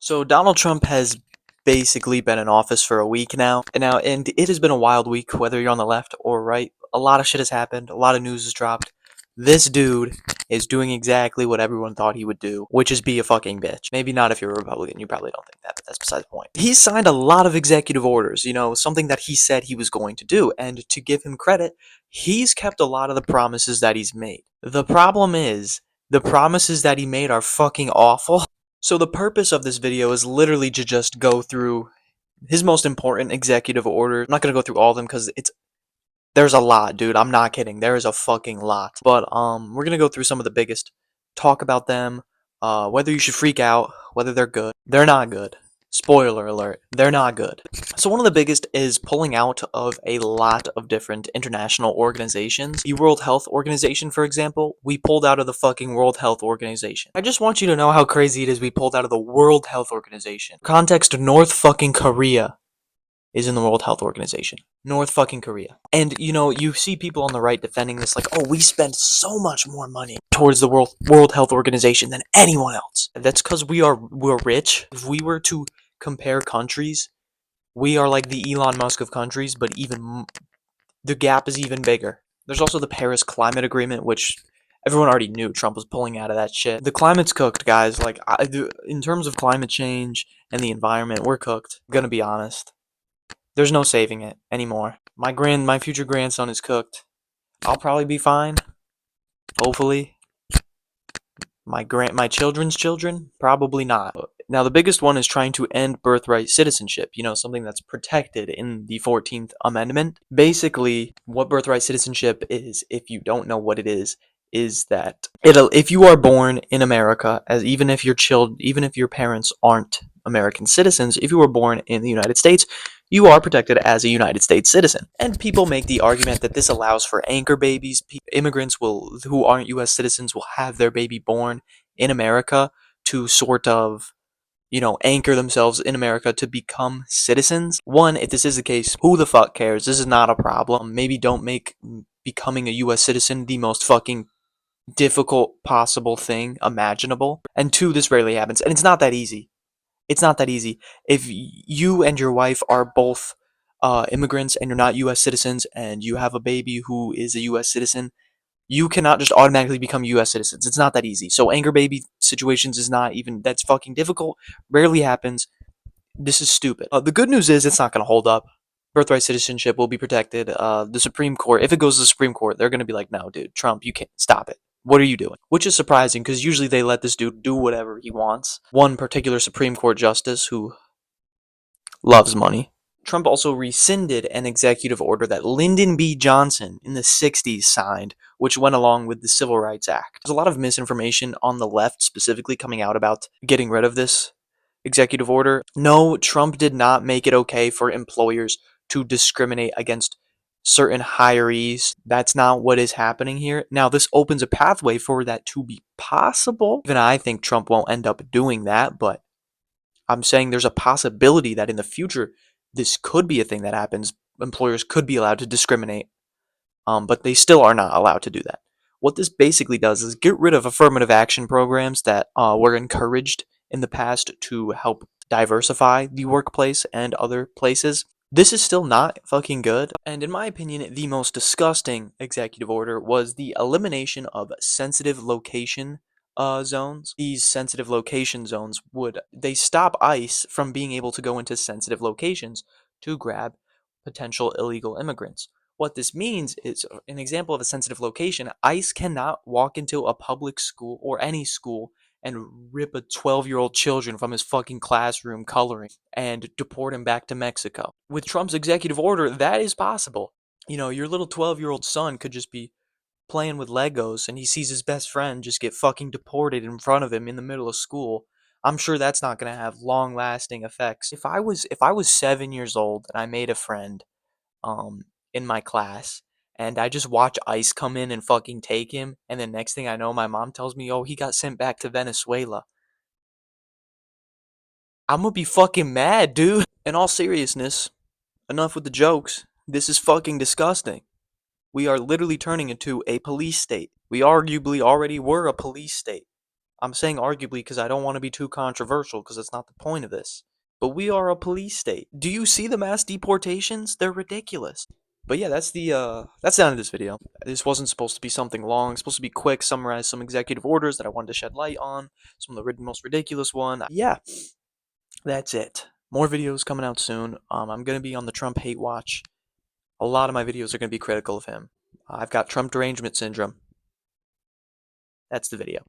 So Donald Trump has basically been in office for a week now, and it has been a wild week, whether you're on the left or right. A lot of shit has happened, a lot of news has dropped. This dude is doing exactly what everyone thought he would do, which is be a fucking bitch. Maybe not if you're a Republican, you probably don't think that, but that's beside the point. He's signed a lot of executive orders, something that he said he was going to do, and to give him credit, he's kept a lot of the promises that he's made. The problem is, the promises that he made are fucking awful. So the purpose of this video is literally to just go through his most important executive order. I'm not gonna go through all of them because there's a lot, dude. I'm not kidding. There is a fucking lot. But we're gonna go through some of the biggest, talk about them, whether you should freak out, whether they're good. They're not good. Spoiler alert, they're not good. So one of the biggest is pulling out of a lot of different international organizations. The World Health Organization, for example, we pulled out of the fucking World Health Organization. I just want you to know how crazy it is we pulled out of the World Health Organization. Context, North fucking Korea is in the World Health Organization. North fucking Korea. And you see people on the right defending this like, oh, we spend so much more money towards the World Health Organization than anyone else. That's because we're rich. If we were to compare countries, we are like the Elon Musk of countries, but the gap is even bigger. There's also the Paris Climate Agreement, which everyone already knew Trump was pulling out of that shit. The climate's cooked, guys. Like, in terms of climate change and the environment, we're cooked. I'm gonna be honest. There's no saving it anymore. My future grandson is cooked. I'll probably be fine. Hopefully. My children's children? Probably not. Now, the biggest one is trying to end birthright citizenship, something that's protected in the 14th Amendment. Basically, what birthright citizenship is, if you don't know what it is that if you are born in America, even if your parents aren't American citizens, if you were born in the United States, you are protected as a United States citizen. And people make the argument that this allows for anchor babies. Immigrants who aren't US citizens will have their baby born in America to sort of anchor themselves in America to become citizens. One, if this is the case, who the fuck cares? This is not a problem. Maybe don't make becoming a US citizen the most fucking difficult possible thing imaginable. And two, this rarely happens. And it's not that easy. It's not that easy. If you and your wife are both immigrants and you're not US citizens and you have a baby who is a US citizen, you cannot just automatically become US citizens. It's not that easy. So anchor baby situations is not even, that's fucking difficult. Rarely happens. This is stupid. The good news is it's not going to hold up. Birthright citizenship will be protected. The Supreme Court, if it goes to the Supreme Court, they're going to be like, no, dude, Trump, you can't stop it. What are you doing? Which is surprising because usually they let this dude do whatever he wants. One particular Supreme Court justice who loves money. Trump also rescinded an executive order that Lyndon B. Johnson in the 60s signed, which went along with the Civil Rights Act. There's a lot of misinformation on the left specifically coming out about getting rid of this executive order. No, Trump did not make it okay for employers to discriminate against certain hirees. That's not what is happening here. Now, this opens a pathway for that to be possible. Even I think Trump won't end up doing that, but I'm saying there's a possibility that in the future, this could be a thing that happens. Employers could be allowed to discriminate, but they still are not allowed to do that. What this basically does is get rid of affirmative action programs that were encouraged in the past to help diversify the workplace and other places. This is still not fucking good. And in my opinion, the most disgusting executive order was the elimination of sensitive location zones. These sensitive location zones they stop ICE from being able to go into sensitive locations to grab potential illegal immigrants. What this means is, an example of a sensitive location, ICE cannot walk into a public school or any school and rip a 12-year-old children from his fucking classroom coloring and deport him back to Mexico. With Trump's executive order, that is possible. Your little 12-year-old son could just be playing with Legos and he sees his best friend just get fucking deported in front of him in the middle of school. I'm sure that's not going to have long-lasting effects. If I was 7 years old and I made a friend in my class and I just watch ICE come in and fucking take him, and then next thing I know, my mom tells me, oh, he got sent back to Venezuela. I'm gonna be fucking mad, dude. In all seriousness, enough with the jokes. This is fucking disgusting. We are literally turning into a police state. We arguably already were a police state. I'm saying arguably because I don't want to be too controversial because that's not the point of this. But we are a police state. Do you see the mass deportations? They're ridiculous. But yeah, that's the end of this video. This wasn't supposed to be something long. It's supposed to be quick, summarize some executive orders that I wanted to shed light on. Some of the most ridiculous one. Yeah, that's it. More videos coming out soon. I'm gonna be on the Trump hate watch. A lot of my videos are gonna be critical of him. I've got Trump derangement syndrome. That's the video.